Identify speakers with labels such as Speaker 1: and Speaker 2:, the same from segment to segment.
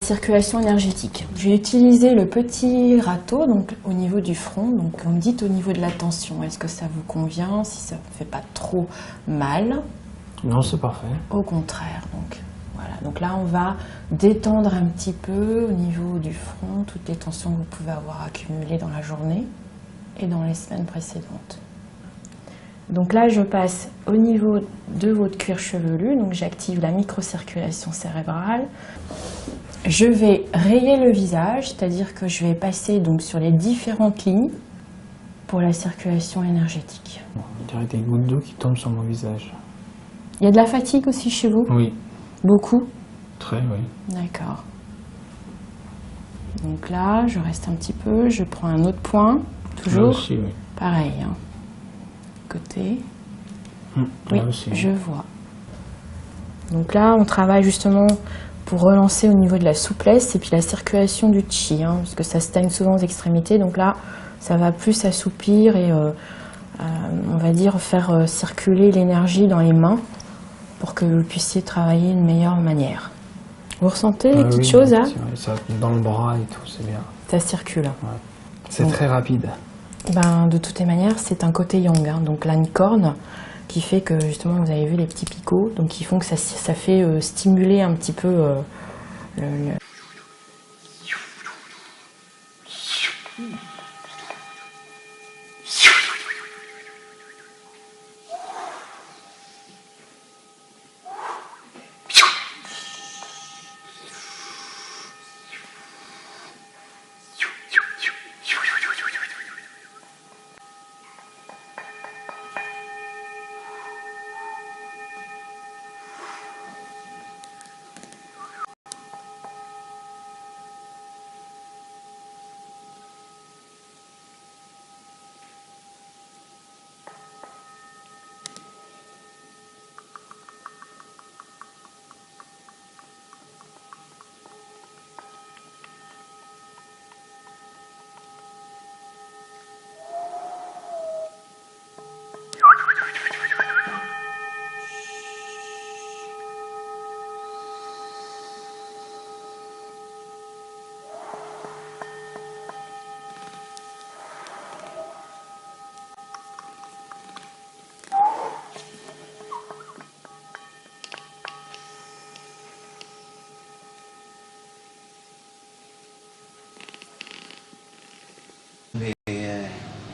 Speaker 1: Circulation énergétique. Je vais utiliser le petit râteau donc au niveau du front. Donc vous me dites au niveau de la tension, est-ce que ça vous convient, si ça ne fait pas trop mal?
Speaker 2: Non, c'est parfait.
Speaker 1: Au contraire. Donc voilà. Donc là on va détendre un petit peu au niveau du front toutes les tensions que vous pouvez avoir accumulées dans la journée et dans les semaines précédentes. Donc là je passe au niveau de votre cuir chevelu. Donc j'active la microcirculation cérébrale. Je vais rayer le visage, c'est-à-dire que je vais passer donc sur les différentes lignes pour la circulation énergétique.
Speaker 2: On dirait des gouttes d'eau qui tombent sur mon visage.
Speaker 1: Il y a de la fatigue aussi chez vous?
Speaker 2: Oui.
Speaker 1: Beaucoup?
Speaker 2: Très, oui.
Speaker 1: D'accord. Donc là, je reste un petit peu, je prends un autre point, toujours.
Speaker 2: Là aussi, oui.
Speaker 1: Pareil. Hein. Côté. Oui,
Speaker 2: Là aussi.
Speaker 1: je vois. Donc là, on travaille justement pour relancer au niveau de la souplesse et puis la circulation du chi, hein, parce que ça stagne souvent aux extrémités. Donc là, ça va plus s'assouplir et on va dire faire circuler l'énergie dans les mains pour que vous puissiez travailler d'une meilleure manière. Vous ressentez les petites choses là?
Speaker 2: Ça, dans le bras et tout, c'est bien.
Speaker 1: Ça circule.
Speaker 2: Ouais. C'est très rapide.
Speaker 1: Ben, de toutes les manières, c'est un côté yang, hein, donc la corne qui fait que justement vous avez vu les petits picots, donc qui font que ça fait stimuler un petit peu le...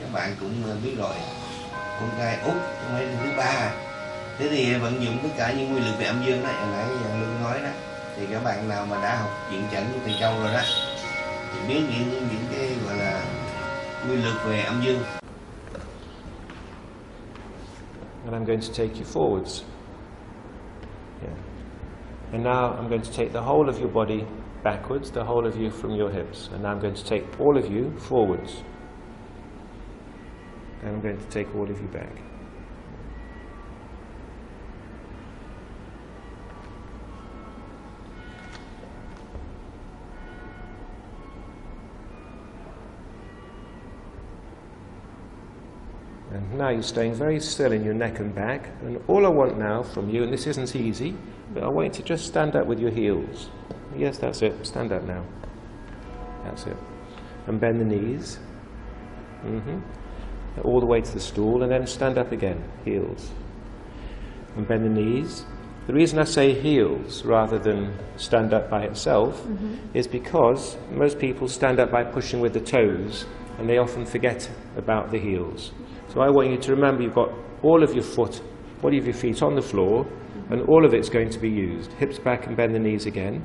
Speaker 3: Các bạn cũng biết rồi, con trai út con ấy thứ ba. Thế thì vận dụng tất cả những nguyên lực về âm dương đó, hồi nãy Lương nói đó, thì các bạn nào mà đã học viện chẩn của thầy Châu rồi đó thì biết những cái gọi là nguyên lực về âm dương.
Speaker 4: And I'm going to take you forwards. Yeah. And now I'm going to take the whole of your body backwards, the whole of you from your hips. And now I'm going to take all of you forwards. And I'm going to take all of you back. And now you're staying very still in your neck and back. And all I want now from you, and this isn't easy, but I want you to just stand up with your heels. Yes, that's it. Stand up now. That's it. And bend the knees. All the way to the stool, and then stand up again, heels. And bend the knees. The reason I say heels rather than stand up by itself is because most people stand up by pushing with the toes, and they often forget about the heels. So I want you to remember you've got all of your feet on the floor, and all of it's going to be used. Hips back and bend the knees again.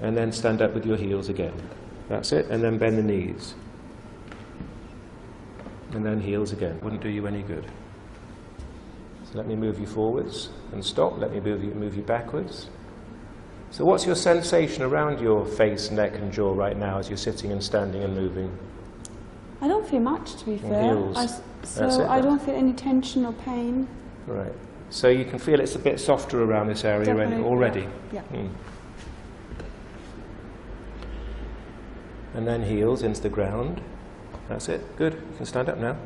Speaker 4: And then stand up with your heels again. That's it, and then bend the knees. And then heels again. Wouldn't do you any good. So let me move you forwards and stop. Let me move you backwards. So what's your sensation around your face, neck and jaw right now as you're sitting and standing and moving?
Speaker 5: I don't feel much, to be fair. I don't feel any tension or pain.
Speaker 4: Right. So you can feel it's a bit softer around this area already?
Speaker 5: Yeah.
Speaker 4: And then heels into the ground. That's it. Good. You can stand up now.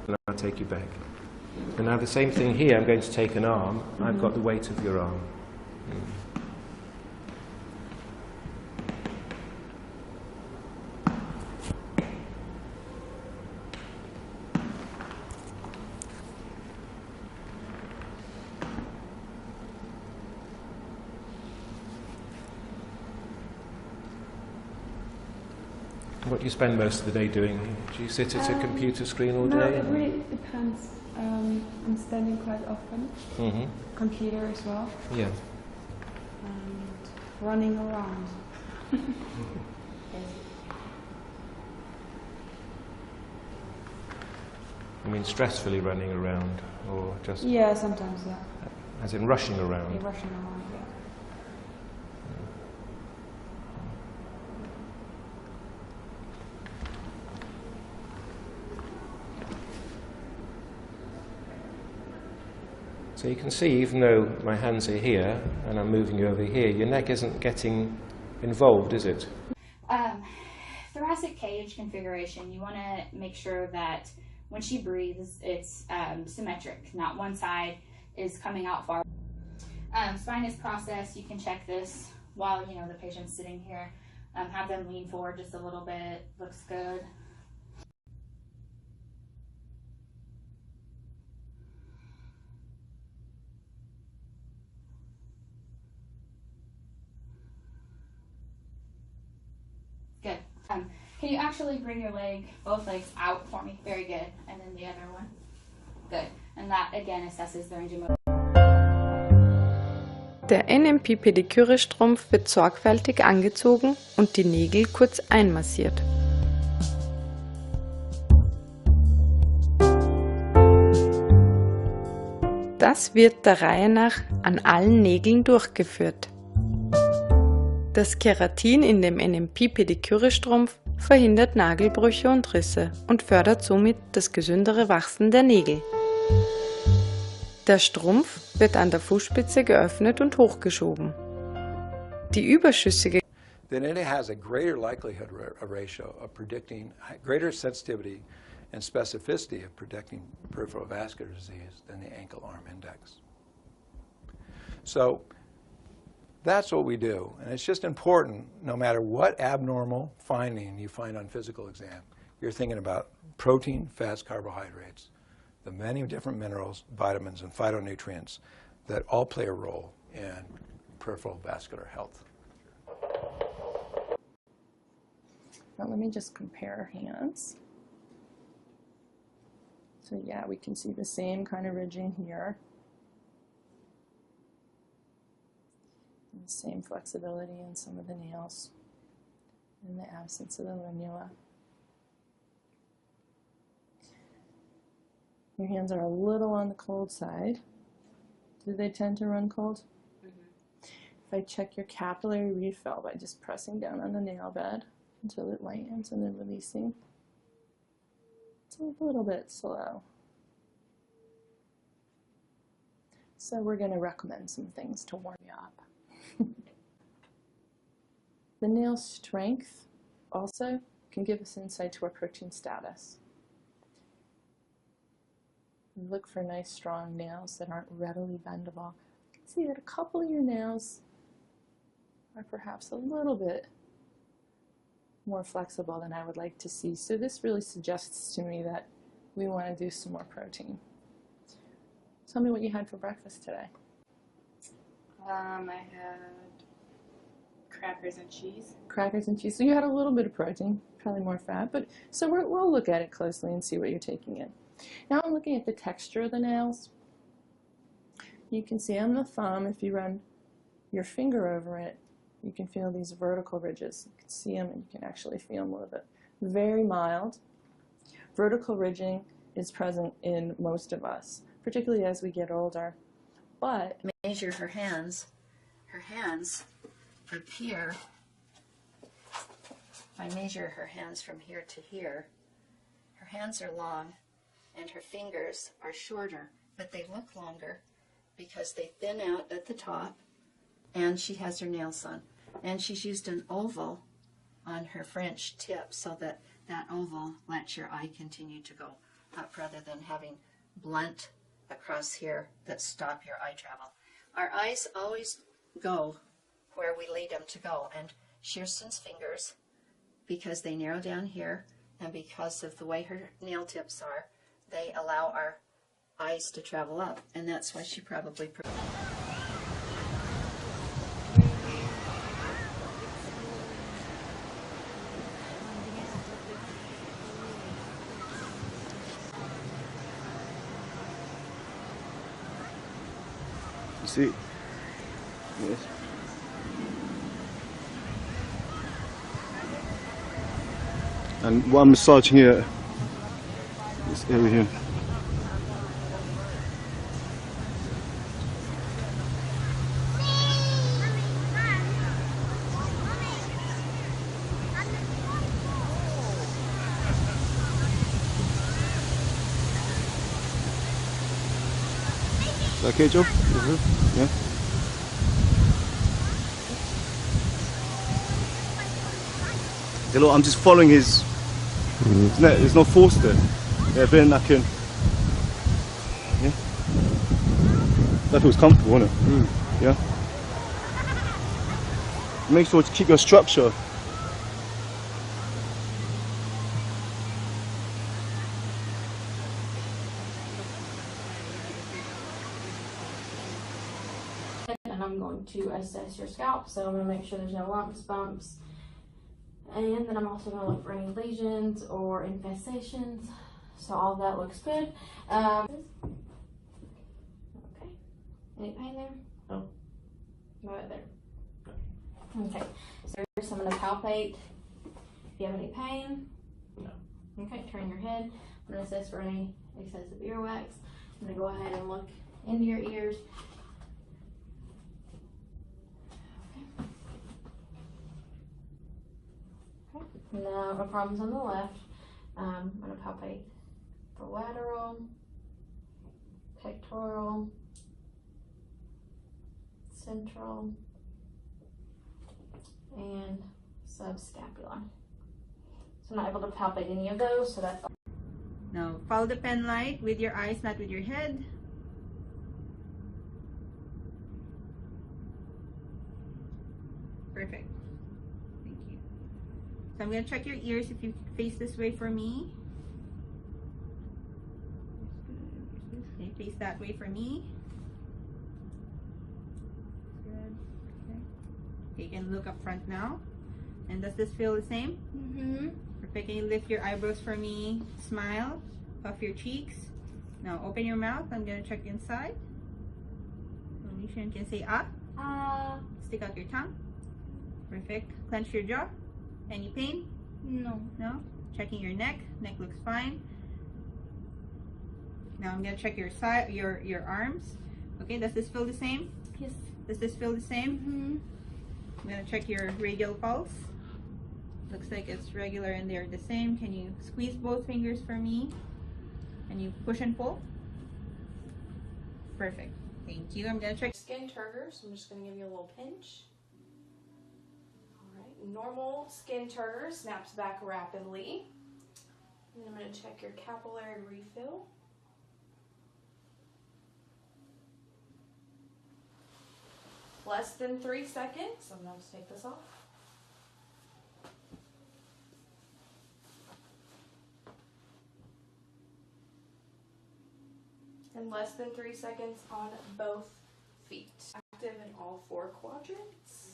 Speaker 4: And I'll take you back. And now the same thing here. I'm going to take an arm. I've got the weight of your arm. What do you spend most of the day doing? Do you sit at a computer screen all
Speaker 5: No,
Speaker 4: day?
Speaker 5: it really depends. I'm standing quite often.
Speaker 4: Mm-hmm.
Speaker 5: Computer as well.
Speaker 4: Yeah.
Speaker 5: And running around.
Speaker 4: I mean stressfully running around, or just...
Speaker 5: Yeah, sometimes, yeah.
Speaker 4: As in rushing around?
Speaker 5: Yeah, rushing around, yeah.
Speaker 4: So you can see, even though my hands are here and I'm moving you over here, your neck isn't getting involved, is it?
Speaker 6: Thoracic cage configuration, you want to make sure that when she breathes, it's symmetric, not one side is coming out far. Spinous process, you can check this while the patient's sitting here. Have them lean forward just a little bit, looks good. Good. Can you actually bring your both legs out for me? Very good. And then the other one. Good. And that again assesses the range of motion.
Speaker 7: Der NMP-Pediküre-Strumpf wird sorgfältig angezogen und die Nägel kurz einmassiert. Das wird der Reihe nach an allen Nägeln durchgeführt. Das Keratin in dem NMP-Pediküre-Strumpf verhindert Nagelbrüche und Risse und fördert somit das gesündere Wachsen der Nägel. Der Strumpf wird an der Fußspitze geöffnet und hochgeschoben. Die überschüssige
Speaker 8: Then it has a greater likelihood ratio of predicting greater sensitivity and specificity of predicting peripheral vascular disease than the ankle arm index. So that's what we do, and it's just important, no matter what abnormal finding you find on physical exam, you're thinking about protein, fats, carbohydrates, the many different minerals, vitamins, and phytonutrients that all play a role in peripheral vascular health.
Speaker 1: Now let me just compare hands. So yeah, we can see the same kind of ridging here. And the same flexibility in some of the nails in the absence of the lunula. Your hands are a little on the cold side. Do they tend to run cold? Mm-hmm. If I check your capillary refill by just pressing down on the nail bed until it lightens and then releasing, it's a little bit slow. So we're going to recommend some things to warm you up. The nail strength also can give us insight to our protein status. Look for nice strong nails that aren't readily bendable. You can see that a couple of your nails are perhaps a little bit more flexible than I would like to see. So this really suggests to me that we want to do some more protein. Tell me what you had for breakfast today.
Speaker 6: I had crackers and cheese.
Speaker 1: Crackers and cheese. So you had a little bit of protein, probably more fat, but so we'll look at it closely and see what you're taking in. Now I'm looking at the texture of the nails. You can see on the thumb, if you run your finger over it, you can feel these vertical ridges. You can see them and you can actually feel them a little bit. Very mild. Vertical ridging is present in most of us, particularly as we get older. But
Speaker 9: measure her hands from here. If I measure her hands from here to here, her hands are long and her fingers are shorter, but they look longer because they thin out at the top, and she has her nails on. And she's used an oval on her French tip so that that oval lets your eye continue to go up rather than having blunt across here that stop your eye travel. Our eyes always go where we lead them to go, and Shearston's fingers, because they narrow down here and because of the way her nail tips are, they allow our eyes to travel up, and that's why she probably
Speaker 10: See? Yes. And what I'm massaging here, this area here. Is that okay, Joe? Yeah. Look, I'm just following his. There's no force there. Yeah, then I can. Yeah. That feels comfortable, isn't it? Yeah. Make sure to keep your structure.
Speaker 11: And I'm going to assess your scalp, so I'm going to make sure there's no lumps, bumps, and then I'm also going to look for any lesions or infestations. So all that looks good. Okay. Any pain there? Oh, right there. Okay. So I'm going to palpate. If you have any pain. No. Okay. Turn your head. I'm going to assess for any excessive earwax. I'm going to go ahead and look into your ears. Now, no problems on the left. I'm going to palpate the lateral, pectoral, central, and subscapular. So I'm not able to palpate any of those, so that's all.
Speaker 12: Now, follow the pen light with your eyes, not with your head. Perfect. So I'm going to check your ears if you face this way for me. Okay, face that way for me. Good. Okay. Okay, you can look up front now. And does this feel the same? Mm-hmm. Perfect. Can you lift your eyebrows for me? Smile. Puff your cheeks. Now open your mouth. I'm going to check inside. You can say ah. Stick out your tongue. Perfect. Clench your jaw. Any pain? No. No? Checking your neck. Neck looks fine. Now I'm going to check your side, your arms. Okay, does this feel the same? Yes. Does this feel the same? Mm-hmm. I'm going to check your radial pulse. Looks like it's regular and they're the same. Can you squeeze both fingers for me? Can you push and pull? Perfect. Thank you. I'm going to check
Speaker 11: skin turgor, so I'm just going to give you a little pinch. Normal skin turgor snaps back rapidly. And I'm going to check your capillary refill. Less than 3 seconds. I'm going to take this off. And less than 3 seconds on both feet. Active in all 4 quadrants.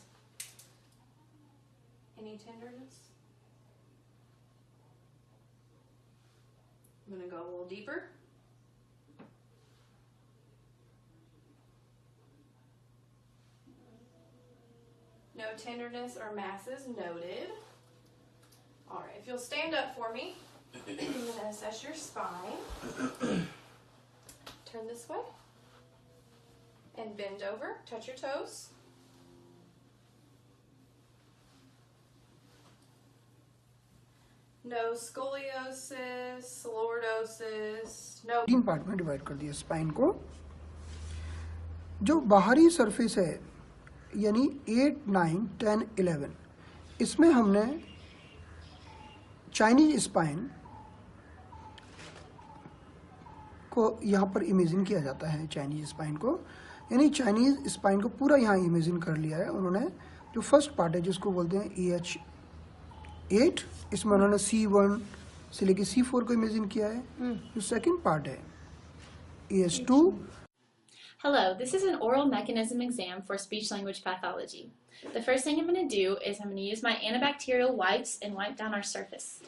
Speaker 11: Any tenderness? I'm going to go a little deeper. No tenderness or masses noted. Alright, if you'll stand up for me, I'm going to assess your spine. Turn this way. And bend over. Touch your toes. No scoliosis, lordosis, no.
Speaker 13: 3 part में divide कर दिया spine को. जो बाहरी surface है यानी 8, 9, 10, 11 इसमें हमने चाइनीज स्पाइन को यहाँ पर इमेजिन किया जाता है. चाइनीज स्पाइन को यानी चाइनीज स्पाइन को पूरा यहाँ इमेजिन कर लिया है उन्होंने. जो फर्स्ट पार्ट है जिसको बोलते हैं EH8 इसमें उन्होंने C1 से लेके C4 को इमेजिन किया है. जो सेकंड पार्ट है EH2.
Speaker 14: Hello, this is an oral mechanism exam for speech-language pathology. The first thing I'm going to do is I'm going to use my antibacterial wipes and wipe down our surface.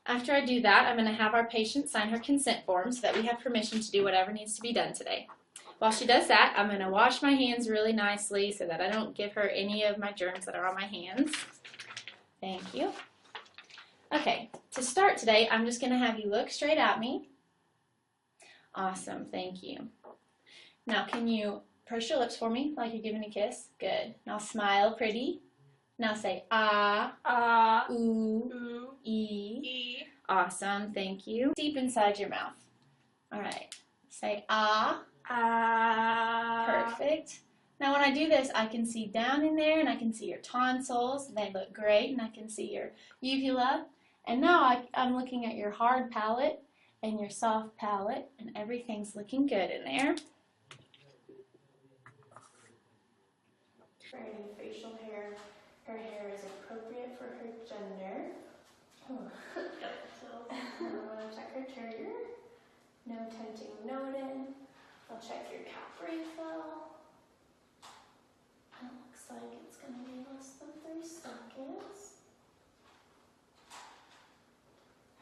Speaker 14: After I do that, I'm going to have our patient sign her consent form so that we have permission to do whatever needs to be done today. While she does that, I'm going to wash my hands really nicely so that I don't give her any of my germs that are on my hands. Thank you. Okay, to start today, I'm just going to have you look straight at me. Awesome, thank you. Now, can you purse your lips for me like you're giving a kiss? Good. Now smile pretty. Now say ah,
Speaker 11: Ah,
Speaker 14: ooh,
Speaker 11: ooh,
Speaker 14: ee. Awesome, thank you. Deep inside your mouth. All right, say ah.
Speaker 11: ah.
Speaker 14: Perfect. Now when I do this, I can see down in there and I can see your tonsils. They look great, and I can see your uvula. And now I'm looking at your hard palate and your soft palate, and everything's looking good in there.
Speaker 11: For any facial hair, her hair is appropriate for her gender. Yep. So I'm going to check her turgor. No tenting noted. I'll check your cap refill. It looks like it's going to be less than 3 seconds.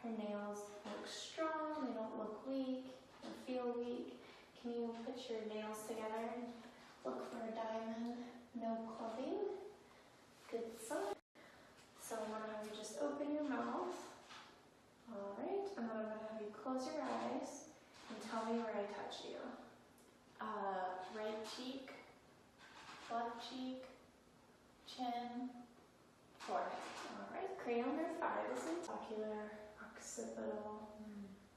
Speaker 11: Her nails look strong. They don't look weak or feel weak. Can you put your nails together and look for a diamond? No clubbing. Good sign. So I'm going to have you just open your mouth. Alright, and then I'm going to have you close your eyes and tell me where I touch you. Right cheek, left cheek, chin, forehead. Alright, cranial nerve 5 is in ocular, occipital,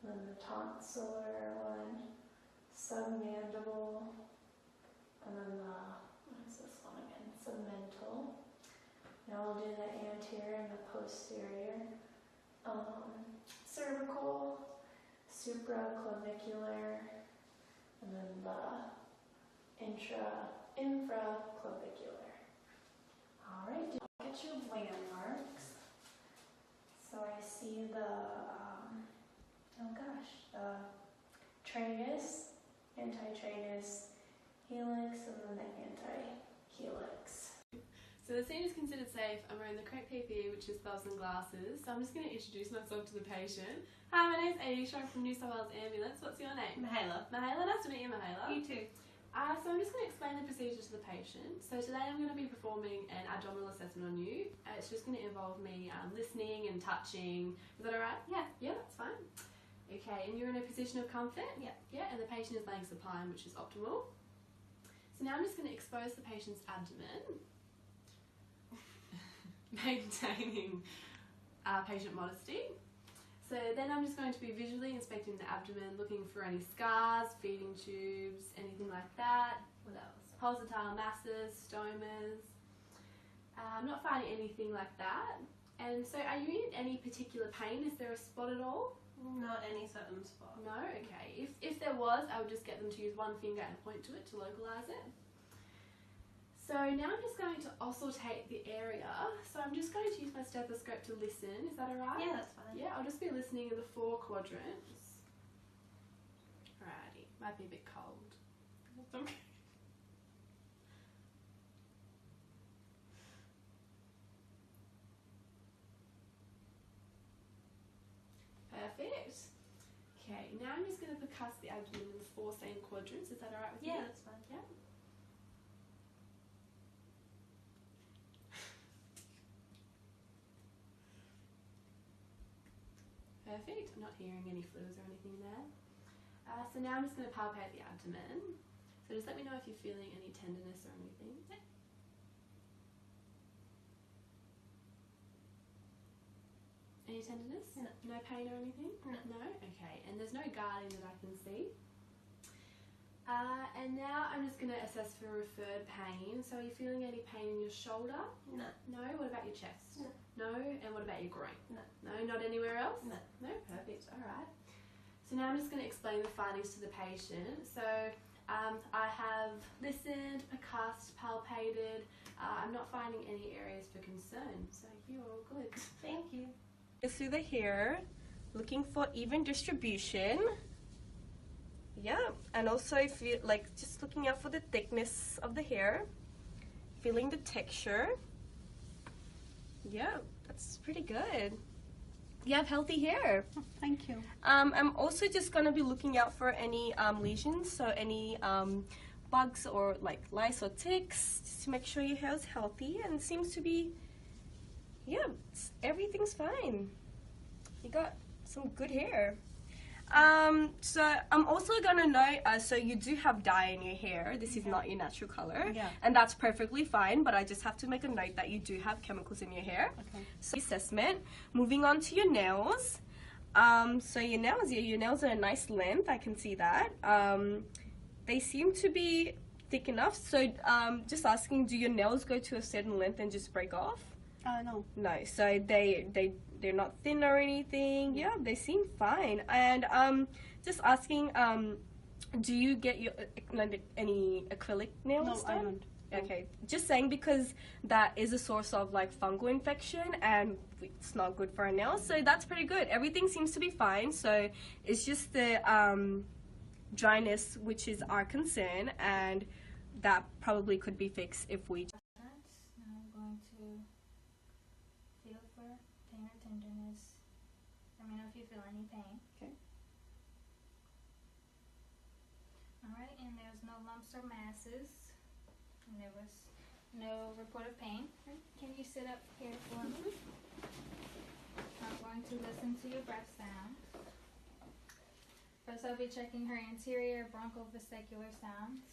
Speaker 11: then the tonsillar one, submandible, and then the, what is this one again? Submental. Now we'll do the anterior and the posterior. Cervical, supraclavicular, and then the infraclavicular. Alright, I'll get your landmarks. So I see the, the tragus, antitragus, helix, and then the anti-helix.
Speaker 15: So the scene is considered safe. I'm wearing the correct PPE, which is gloves and glasses. So I'm just going to introduce myself to the patient. Hi, my name's Aisha. I'm from New South Wales Ambulance. What's your name?
Speaker 12: Mahela.
Speaker 15: Mahela, nice to meet you, Mahela.
Speaker 12: You too.
Speaker 15: So I'm just going to explain the procedure to the patient. So today I'm going to be performing an abdominal assessment on you. It's just going to involve me listening and touching. Is that alright?
Speaker 12: Yeah.
Speaker 15: Yeah, that's fine. Okay, and you're in a position of comfort?
Speaker 12: Yeah.
Speaker 15: Yeah, and the patient is laying supine, which is optimal. So now I'm just going to expose the patient's abdomen, maintaining patient modesty. So then I'm just going to be visually inspecting the abdomen, looking for any scars, feeding tubes, anything like that. What else? Pulsatile masses, stomas. I'm not finding anything like that. And so are you in any particular pain? Is there a spot at all?
Speaker 11: Not any certain spot.
Speaker 15: No? Okay. If there was, I would just get them to use one finger and point to it to localise it. So now I'm just going to auscultate the area. So I'm just going to use my stethoscope to listen. Is that alright?
Speaker 11: Yeah, that's fine.
Speaker 15: Yeah, I'll just be listening in the 4 quadrants. Alrighty. Might be a bit cold. That's okay. Perfect. Okay, now I'm just going to percuss the abdomen in the 4 same quadrants. Is that alright with you?
Speaker 11: Yeah, that's fine.
Speaker 15: Yeah. Perfect. I'm not hearing any fluids or anything there. So now I'm just going to palpate the abdomen. So just let me know if you're feeling any tenderness or anything. Yeah. Any tenderness?
Speaker 11: No.
Speaker 15: No pain or anything?
Speaker 11: No.
Speaker 15: No? Okay. And there's no guarding that I can see. And now I'm just going to assess for referred pain. So are you feeling any pain in your shoulder?
Speaker 11: No.
Speaker 15: No? What about your chest?
Speaker 11: No.
Speaker 15: No? And what about your groin?
Speaker 11: No.
Speaker 15: No? Not anywhere else?
Speaker 11: No.
Speaker 15: No? Perfect. Alright. So now I'm just going to explain the findings to the patient. So I have listened, percussed, palpated. I'm not finding any areas for concern. So you're all good.
Speaker 11: Thank you.
Speaker 16: Through the hair, looking for even distribution. Yeah, and also if you like just looking out for the thickness of the hair, feeling the texture. Yeah, that's pretty good. you have healthy hair.
Speaker 5: Thank you.
Speaker 16: I'm also just going to be looking out for any lesions, so any bugs or like lice or ticks, just to make sure your hair is healthy, and it seems to be, yeah, everything's fine. You got some good hair. So I'm also gonna note, so you do have dye in your hair. This is not your natural color, and that's perfectly fine, but I just have to make a note that you do have chemicals in your hair. Okay. So assessment. Moving on to your nails. So your nails are a nice length, I can see that. They seem to be thick enough, so just asking, do your nails go to a certain length and just break off?
Speaker 5: No.
Speaker 16: No, so they're not thin or anything. Yeah, they seem fine. And just asking, do you get your any acrylic nails done?
Speaker 5: No, I don't.
Speaker 16: Okay, just saying because that is a source of like fungal infection and it's not good for our nails. So that's pretty good. Everything seems to be fine. So it's just the dryness, which is our concern, and that probably could be fixed if we.
Speaker 11: Now I'm going to feel for pain or tenderness. Let me know if you feel any pain.
Speaker 5: Okay.
Speaker 11: Alright, and there's no lumps or masses. And there was no report of pain. Can you sit up here for me? I'm going to listen to your breath sounds. First I'll be checking her anterior bronchosvesicular sounds.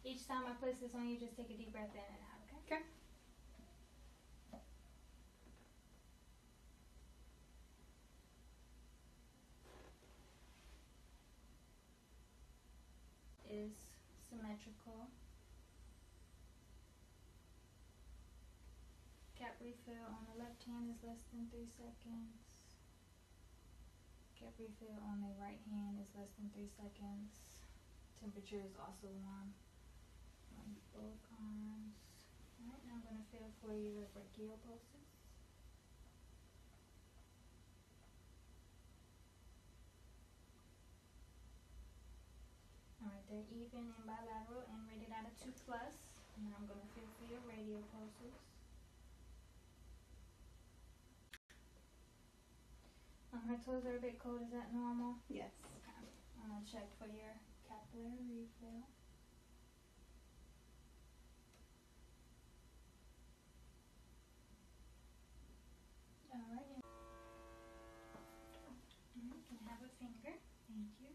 Speaker 11: Each time I place this on you, just take a deep breath in and out, okay?
Speaker 5: Okay.
Speaker 11: Is symmetrical. Cap refill on the left hand is less than 3 seconds. Cap refill on the right hand is less than 3 seconds. Temperature is also warm on both arms. Alright, now I'm going to feel for your brachial pulses. Alright, they're even and bilateral and rated out of 2+. And now I'm going to feel for your radial pulses. Her toes are a bit cold, is that normal?
Speaker 5: Yes.
Speaker 11: Okay. I'm going to check for your capillary refill. Alright. You can have a finger. Thank you.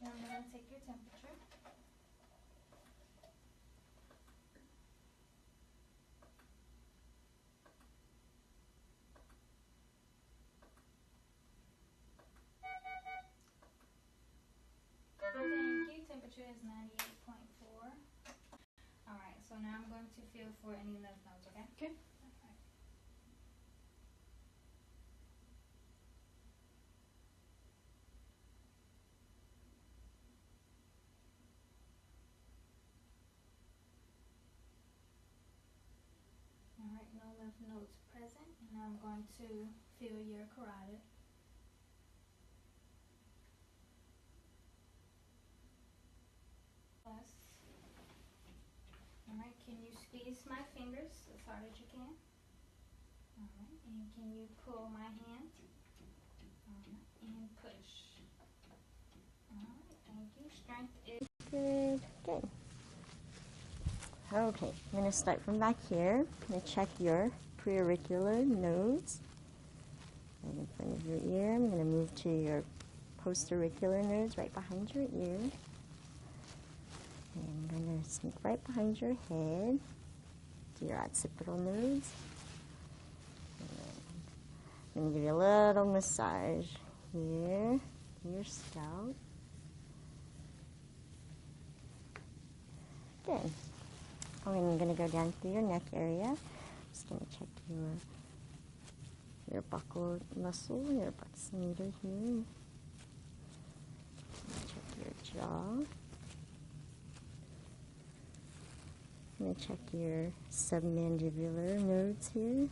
Speaker 11: Now I'm going to take your temperature. Thank you. Temperature is 98.4. Alright, so now I'm going to feel for any lymph nodes, okay?
Speaker 5: Okay.
Speaker 11: Alright, no lymph nodes present. And now I'm going to feel your carotid. Alright, can you squeeze my fingers as hard as you can? Alright, and can you pull my hand? Alright, and push. Alright, thank you. Strength is
Speaker 17: good. Good. Okay, I'm going to start from back here. I'm going to check your preauricular nodes. Right in front of your ear. I'm going to move to your postauricular nodes right behind your ear. And I'm going to sneak right behind your head to your occipital nodes. I'm going to give you a little massage here to your scalp. Good. And I'm going to go down through your neck area. Just going to check your buccal muscle, your buccal meter here. Check your jaw. I'm going to check your submandibular nodes here.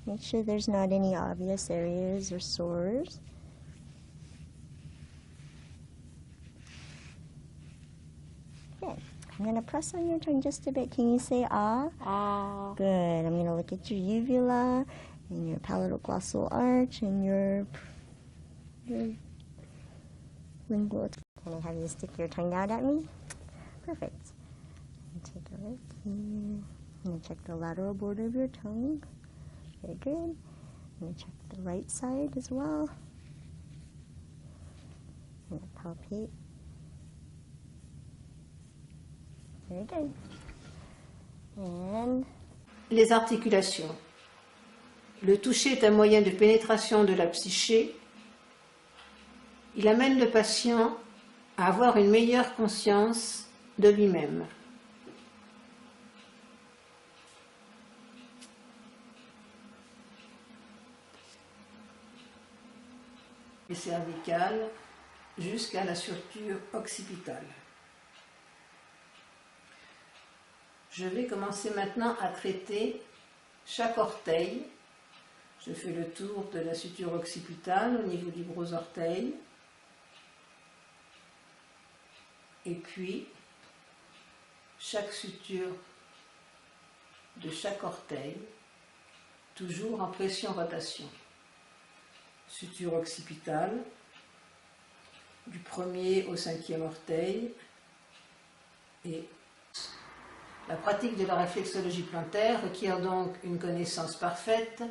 Speaker 17: Make sure there's not any obvious areas or sores. Okay, I'm going to press on your tongue just a bit. Can you say ah?
Speaker 16: Ah.
Speaker 17: Good. I'm going to look at your uvula and your palato-glossal arch and your lingual. Can I have you stick your tongue out at me? Perfect. And take a look here. I'm going to check the lateral border of your tongue. Very good. I'm going to check the right side as well. I'm going to palpate. Very good. And
Speaker 18: les articulations. Le toucher est un moyen de pénétration de la psyché. Il amène le patient à avoir une meilleure conscience de lui-même. Les cervicales jusqu'à la structure occipitale. Je vais commencer maintenant à traiter chaque orteil. Je fais le tour de la suture occipitale au niveau du gros orteil. Et puis, chaque suture de chaque orteil, toujours en pression-rotation. Suture occipitale, du premier au cinquième orteil. Et la pratique de la réflexologie plantaire requiert donc une connaissance parfaite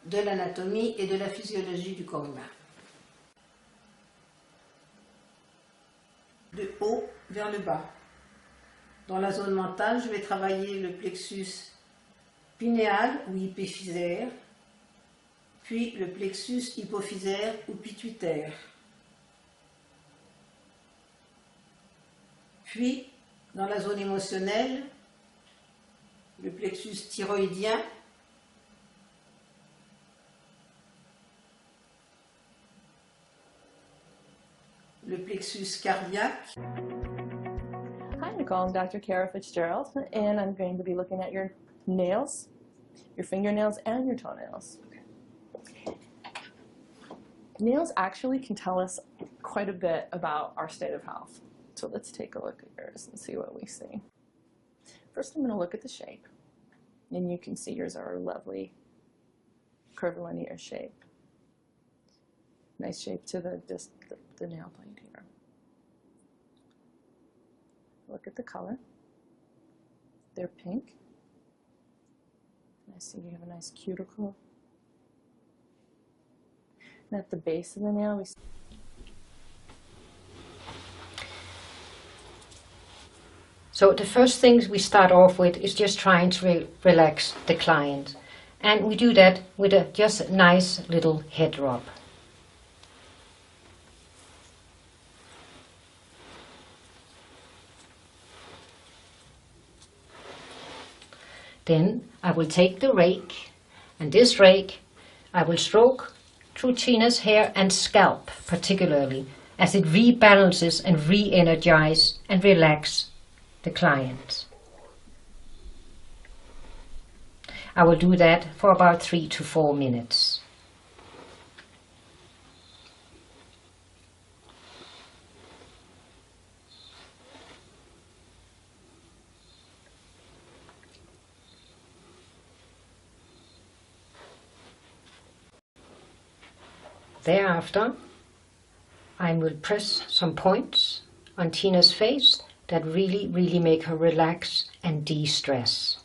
Speaker 18: de l'anatomie et de la physiologie du corps humain. De haut vers le bas. Dans la zone mentale, je vais travailler le plexus pinéal ou épiphysaire, puis le plexus hypophysaire ou pituitaire. Puis, dans la zone émotionnelle, le plexus thyroïdien, le plexus cardiaque.
Speaker 19: Hi, Nicole. I'm Dr. Kara Fitzgerald, and I'm going to be looking at your nails, your fingernails, and your toenails. Nails actually can tell us quite a bit about our state of health. So let's take a look at yours and see what we see. First, I'm going to look at the shape, and you can see yours are a lovely curvilinear shape. Nice shape to the nail plate here. Look at the color. They're pink. I see you have a nice cuticle. And at the base of the nail, we see
Speaker 20: So the first thing we start off with is just trying to relax the client. And we do that with a just nice little head rub. Then I will take the rake, and this rake I will stroke through Tina's hair and scalp particularly, as it rebalances and re-energizes and relaxes the client. I will do that for about 3 to 4 minutes. Thereafter, I will press some points on Tina's face that really make her relax and de-stress.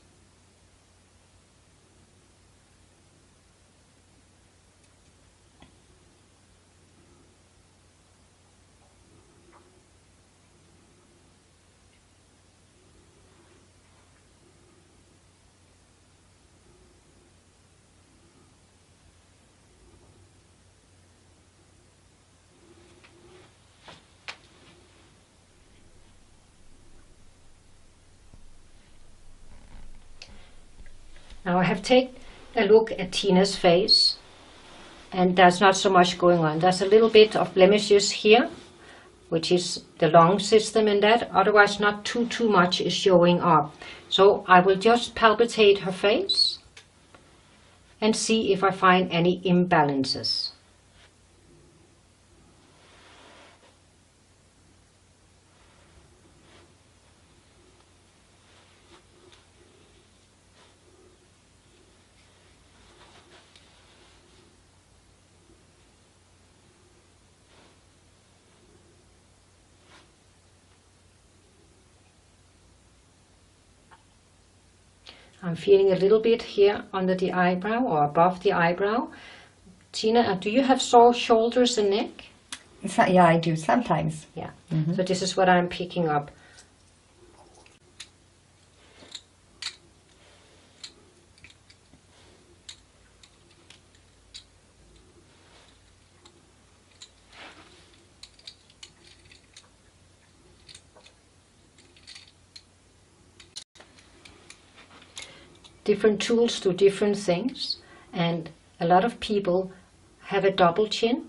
Speaker 20: Now I have taken a look at Tina's face, and there's not so much going on. There's a little bit of blemishes here, which is the lung system in that. Otherwise not too much is showing up. So I will just palpitate her face and see if I find any imbalances. I'm feeling a little bit here under the eyebrow or above the eyebrow. Tina, do you have sore shoulders and neck?
Speaker 17: Yeah, I do sometimes.
Speaker 20: Yeah. So this is what I'm picking up. Different tools do different things, and a lot of people have a double chin,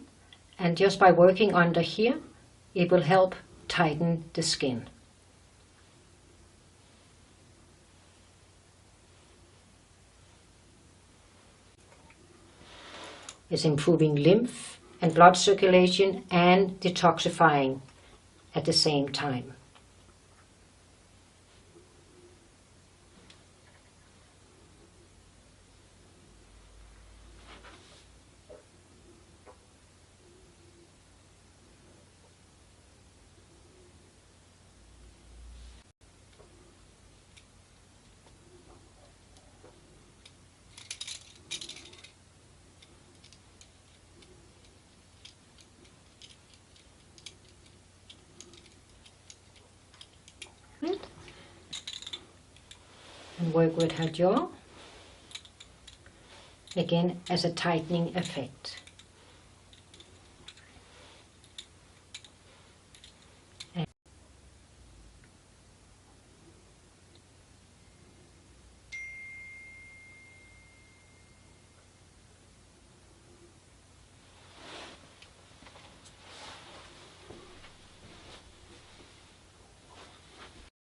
Speaker 20: and just by working under here, it will help tighten the skin. It's improving lymph and blood circulation and detoxifying at the same time. And work with her jaw, again as a tightening effect.